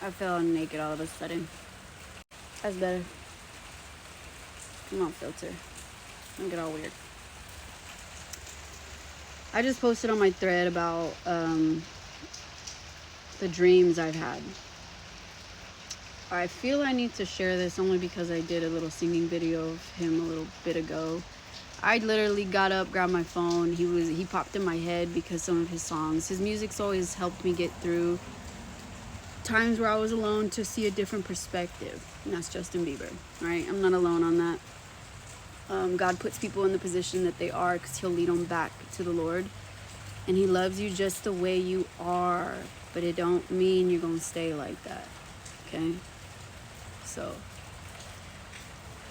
I felt naked all of a sudden. That's better. Come on, filter. Don't get all weird. I just posted on my thread about the dreams I've had. I feel I need to share this only because I did a little singing video of him a little bit ago. I literally got up, grabbed my phone. He popped in my head because some of his songs, his music's always helped me get through times where I was alone to see a different perspective. And that's Justin Bieber, right? I'm not alone on that. God puts people in the position that they are because he'll lead them back to the Lord. And he loves you just the way you are. But it don't mean you're going to stay like that. Okay? So,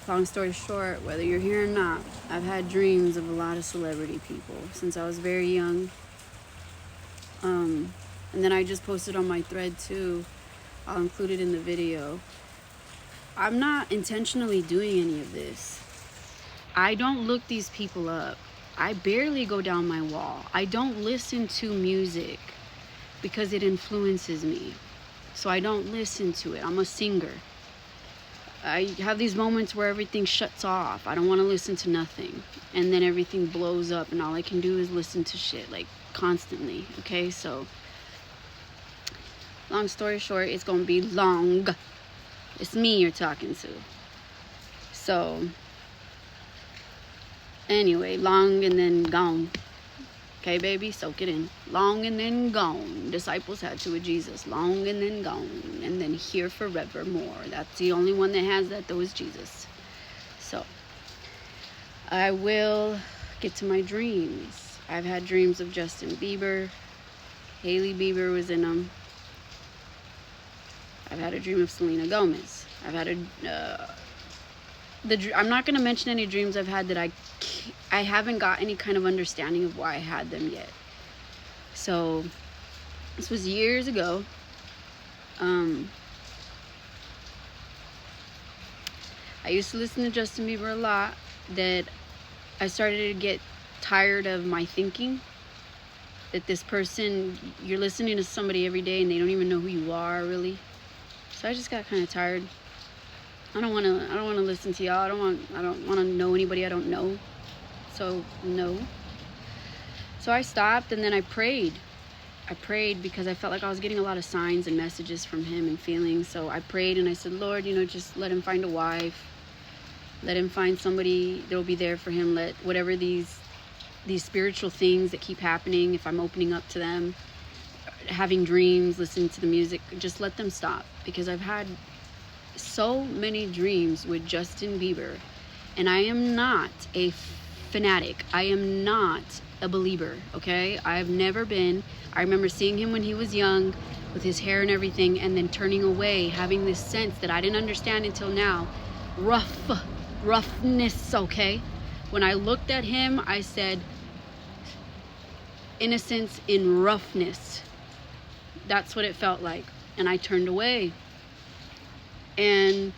long story short, whether you're here or not, I've had dreams of a lot of celebrity people since I was very young. And then I just posted on my thread too. I'll include it in the video. I'm not intentionally doing any of this. I don't look these people up. I barely go down my wall. I don't listen to music because it influences me. So I don't listen to it. I'm a singer. I have these moments where everything shuts off. I don't want to listen to nothing. And then everything blows up and all I can do is listen to shit, like, constantly. Okay, so long story short, it's going to be long. It's me you're talking to. So anyway, long and then gone. Okay, baby, soak it in. Long and then gone. Disciples had to with Jesus. Long and then gone. And then here forevermore. That's the only one that has that, though, is Jesus. So, I will get to my dreams. I've had dreams of Justin Bieber. Hailey Bieber was in them. I've had a dream of Selena Gomez. I've had I'm not going to mention any dreams I've had that I haven't got any kind of understanding of why I had them yet. So this was years ago. I used to listen to Justin Bieber a lot. That I started to get tired of my thinking. That this person, you're listening to somebody every day and they don't even know who you are, really. So I just got kind of tired. I don't want to listen to y'all. I don't want to know anybody I don't know. So no. So I stopped and then I prayed. I prayed because I felt like I was getting a lot of signs and messages from him and feelings. So I prayed and I said, Lord, just let him find a wife. Let him find somebody that'll be there for him. Let whatever these spiritual things that keep happening, if I'm opening up to them, having dreams, listening to the music, just let them stop. Because I've had so many dreams with Justin Bieber, and I am not a fanatic. I am not a believer, okay? I've never been. I remember seeing him when he was young with his hair and everything, and then turning away, having this sense that I didn't understand until now. Roughness, okay? When I looked at him, I said, innocence in roughness. That's what it felt like. And I turned away. And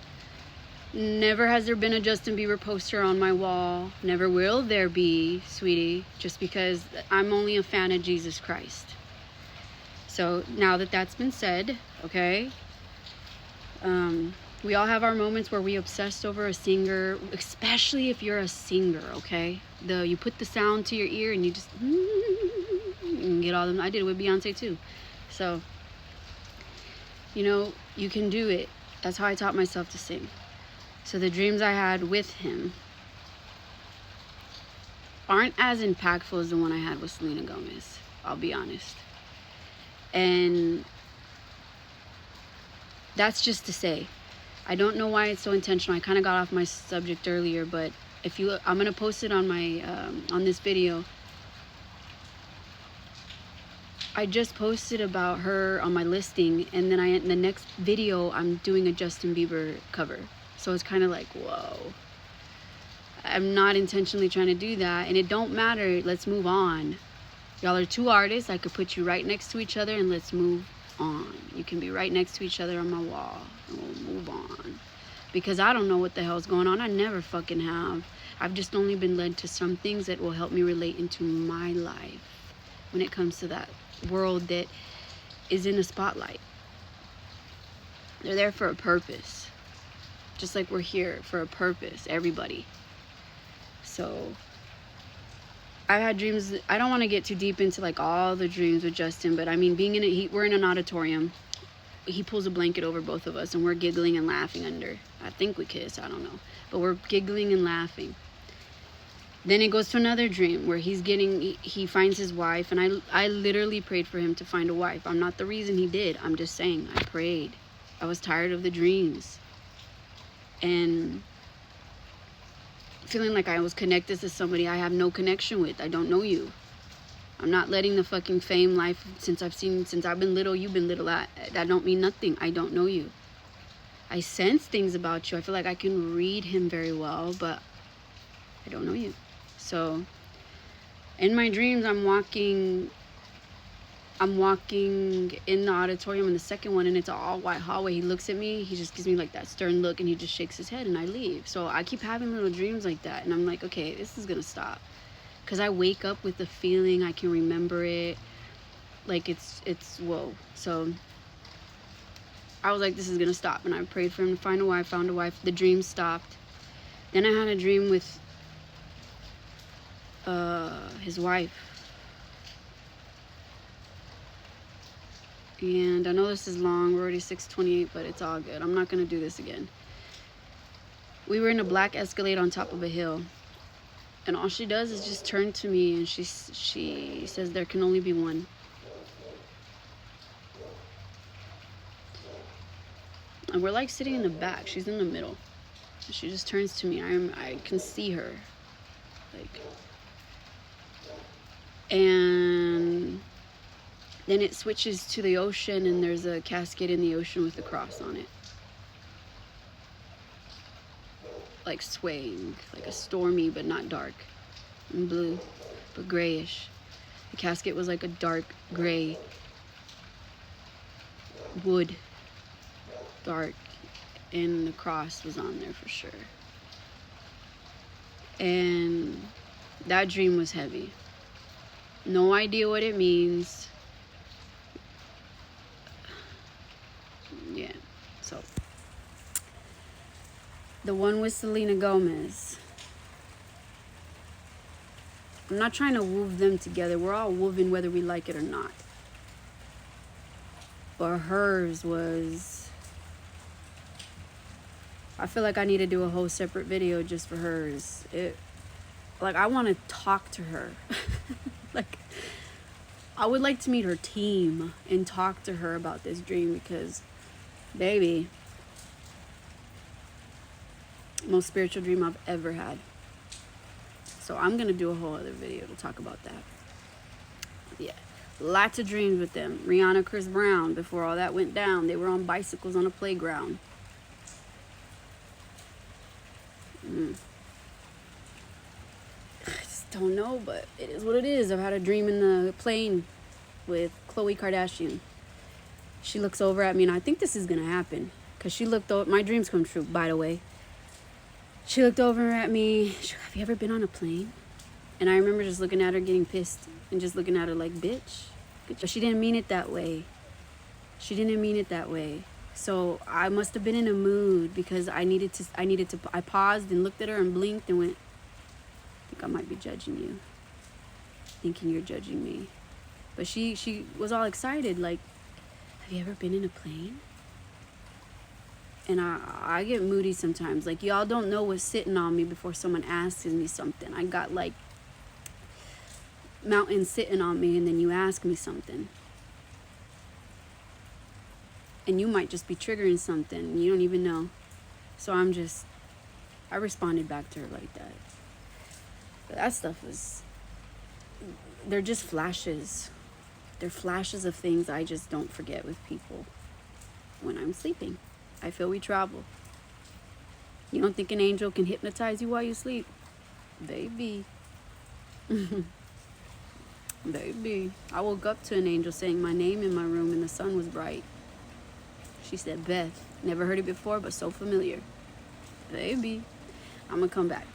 never has there been a Justin Bieber poster on my wall. Never will there be, sweetie, just because I'm only a fan of Jesus Christ. So now that that's been said, okay, we all have our moments where we obsessed over a singer, especially if you're a singer, okay? You put the sound to your ear and you just get all them. I did it with Beyonce too. So, you can do it. That's how I taught myself to sing. So the dreams I had with him aren't as impactful as the one I had with Selena Gomez, I'll be honest. And that's just to say, I don't know why it's so intentional. I kind of got off my subject earlier, but if you look, I'm going to post it on my on this video. I just posted about her on my listing, and then in the next video I'm doing a Justin Bieber cover. So it's kind of like, whoa. I'm not intentionally trying to do that, and it don't matter. Let's move on. Y'all are two artists. I could put you right next to each other and let's move on. You can be right next to each other on my wall and we'll move on. Because I don't know what the hell's going on. I never fucking have. I've just only been led to some things that will help me relate into my life when it comes to that world that is in the spotlight. They're there for a purpose. Just like we're here for a purpose, everybody. So I've had dreams. I don't want to get too deep into like all the dreams with Justin, but I mean, being in it, we're in an auditorium. He pulls a blanket over both of us and we're giggling and laughing under. I think we kiss, I don't know. But we're giggling and laughing. Then it goes to another dream where he finds his wife, and I literally prayed for him to find a wife. I'm not the reason he did. I'm just saying, I prayed. I was tired of the dreams. And feeling like I was connected to somebody I have no connection with. I don't know you. I'm not letting the fucking fame life since I've been little, you've been little. That don't mean nothing. I don't know you. I sense things about you. I feel like I can read him very well, but I don't know you. So in my dreams, I'm walking in the auditorium in the second one, and it's an all white hallway. He looks at me, he just gives me like that stern look, and he just shakes his head, and I leave. So I keep having little dreams like that, and I'm like, okay, this is gonna stop. Because I wake up with the feeling, I can remember it, like it's whoa. So I was like, this is gonna stop, and I prayed for him to find a wife, found a wife. The dream stopped. Then I had a dream with his wife. And I know this is long, we're already 6:28, but it's all good. I'm not gonna do this again. We were in a black Escalade on top of a hill, and all she does is just turn to me, and she says there can only be one. And we're like sitting in the back, she's in the middle. She just turns to me. I can see her, like, and then it switches to the ocean, and there's a casket in the ocean with a cross on it, like swaying, like a stormy but not dark, and blue but grayish. The casket was like a dark gray wood, dark, and the cross was on there for sure. And that dream was heavy. No idea what it means. Yeah, so the one with Selena Gomez, I'm not trying to woo them together. We're all wooing whether we like it or not. But hers was, I feel like I need to do a whole separate video just for hers. Like, I want to talk to her. Like, I would like to meet her team and talk to her about this dream, because, baby, most spiritual dream I've ever had. So I'm going to do a whole other video to talk about that. Yeah. Lots of dreams with them. Rihanna, Chris Brown, before all that went down, they were on bicycles on a playground. I just don't know, but it is what it is. I've had a dream in the plane with Khloe Kardashian. She looks over at me, and I think this is going to happen, because she looked over. My dreams come true, by the way. She looked over at me. She goes, have you ever been on a plane? And I remember just looking at her, getting pissed, and just looking at her like, bitch. But she didn't mean it that way. She didn't mean it that way. So I must have been in a mood, because I paused and looked at her and blinked and went, I think I might be judging you. Thinking you're judging me. But she was all excited, like, have you ever been in a plane? And I get moody sometimes. Like, y'all don't know what's sitting on me before someone asks me something. I got, like, mountains sitting on me, and then you ask me something. And you might just be triggering something, and you don't even know. So I responded back to her like that. But that stuff was, they're just flashes. They're flashes of things I just don't forget with people when I'm sleeping. I feel we travel. You don't think an angel can hypnotize you while you sleep? Baby. Baby. I woke up to an angel saying my name in my room, and the sun was bright. She said, Beth. Never heard it before, but so familiar. Baby. I'm gonna come back.